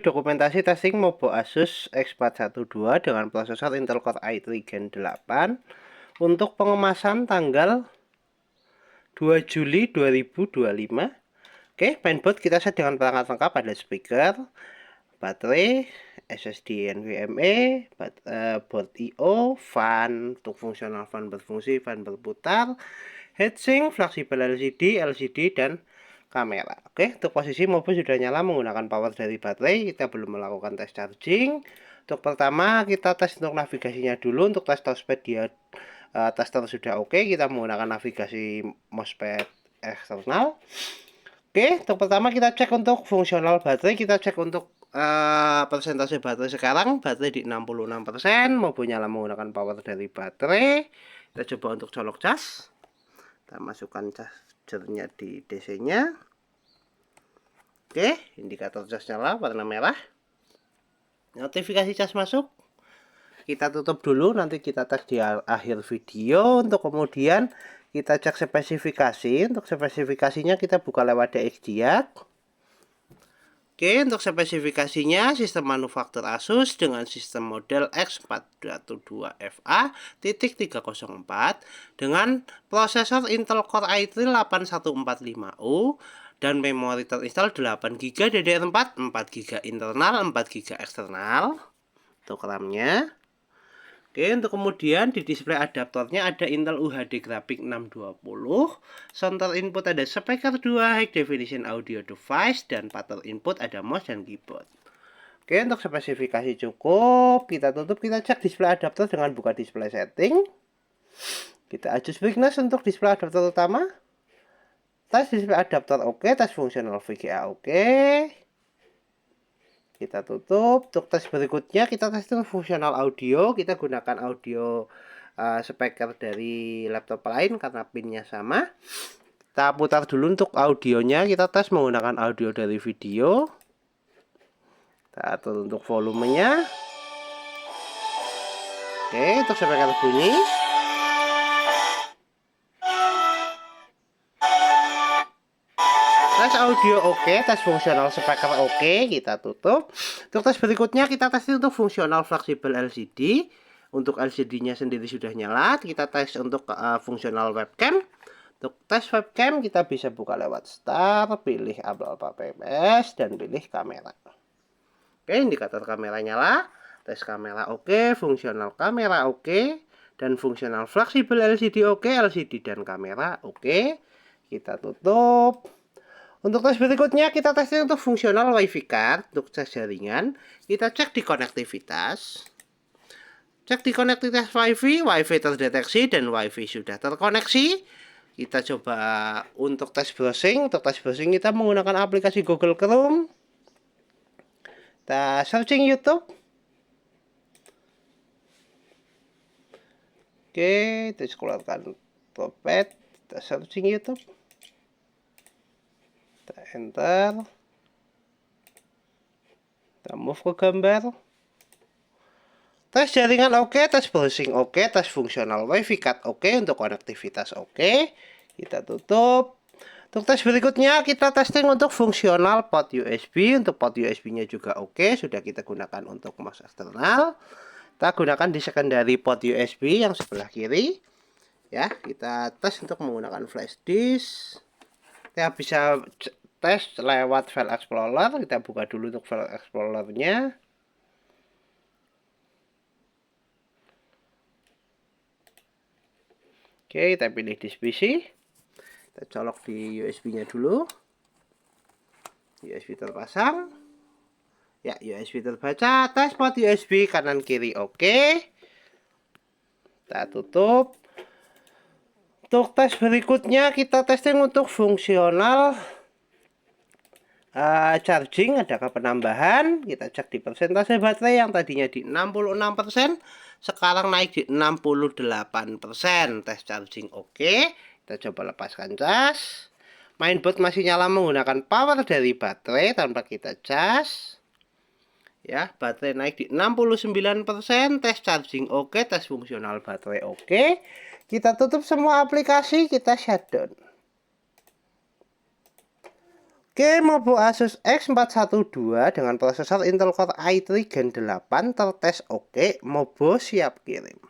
Dokumentasi testing Mobo Asus X412 dengan prosesor Intel Core i3 Gen 8 untuk pengemasan tanggal 2 Juli 2025. Oke, mainboard kita set dengan perangkat lengkap, ada speaker, baterai, SSD NVMe, board I/O, fan untuk fungsional, fan berfungsi, fan berputar, heatsink, fleksibel LCD dan kamera. Oke, untuk posisi mobil sudah nyala menggunakan power dari baterai. Kita belum melakukan tes charging. Untuk pertama kita tes untuk navigasinya dulu. Untuk tes touchpad dia tester sudah oke. Kita menggunakan navigasi mousepad eksternal. Oke, untuk pertama kita cek untuk fungsional baterai. Kita cek untuk persentase baterai sekarang. Baterai di 66%. Mobil nyala menggunakan power dari baterai. Kita coba untuk colok cas. Kita masukkan chargernya di DC-nya. Oke, indikator cas nyala warna merah. Notifikasi cas masuk. Kita tutup dulu, nanti kita tes di akhir video. Untuk kemudian kita cek spesifikasi. Untuk spesifikasinya kita buka lewat DXDiag. Oke, untuk spesifikasinya sistem manufaktur Asus dengan sistem model X412FA.304 dengan prosesor Intel Core i3 8145U dan memori terinstall 8GB DDR4, 4GB internal, 4GB eksternal untuk RAM-nya. Oke, untuk kemudian di display adaptornya ada Intel UHD Graphics 620, center input ada speaker 2, high definition audio device, dan pattern input ada mouse dan keyboard. Oke, untuk spesifikasi cukup, kita tutup, kita cek display adaptor dengan buka display setting. Kita adjust brightness untuk display adaptor utama. Tes display adaptor oke, tes fungsional VGA oke. Kita tutup. Untuk tes berikutnya kita testing fungsional audio. Kita gunakan audio speaker dari laptop lain karena pinnya sama. Kita putar dulu untuk audionya. Kita tes menggunakan audio dari video. Kita atur untuk volumenya. Oke, untuk speaker bunyi. Tes audio oke, tes fungsional speaker oke, kita tutup. Untuk tes berikutnya kita tes untuk fungsional fleksibel LCD. Untuk LCD-nya sendiri sudah nyala. Kita tes untuk fungsional webcam. Untuk tes webcam kita bisa buka lewat start, pilih Alpha PMS dan pilih kamera. Oke, indikator kamera nyala. Tes kamera oke, fungsional kamera oke, dan fungsional fleksibel LCD oke, LCD dan kamera oke. Kita tutup. Untuk tes berikutnya kita testing untuk fungsional WiFi card. Untuk tes jaringan kita cek di konektivitas. Cek di konektivitas WiFi, WiFi terdeteksi dan WiFi sudah terkoneksi. Kita coba untuk tes browsing. Untuk tes browsing kita menggunakan aplikasi Google Chrome. Kita searching YouTube. Oke, kita keluarkan Topet. Kita searching YouTube. Kita enter, kita move ke gambar. Tes jaringan oke, tes browsing oke, tes fungsional WiFi card oke, untuk konektivitas oke. Kita tutup. Untuk tes berikutnya kita testing untuk fungsional port USB. Untuk port USB-nya juga oke, sudah kita gunakan untuk mouse eksternal. Kita gunakan di secondary port USB yang sebelah kiri. Ya, kita tes untuk menggunakan flash disk. Kita bisa tes lewat file explorer. Kita buka dulu untuk file explorernya. Oke, kita pilih disk PC. Kita colok di USB-nya dulu. USB terpasang. Ya, USB terbaca. Tes port USB kanan kiri oke. Kita tutup. Untuk tes berikutnya kita testing untuk fungsional charging, adakah penambahan. Kita cek di persentase baterai yang tadinya di 66%, sekarang naik di 68%. Tes charging oke. Kita coba lepaskan cas. Mainboard masih nyala menggunakan power dari baterai tanpa kita cas. Ya, baterai naik di 69%. Tes charging oke, tes fungsional baterai oke. Kita tutup semua aplikasi, kita shutdown. Oke, Mobo Asus X412 dengan prosesor Intel Core i3 Gen 8 tertes oke, Mobo siap kirim.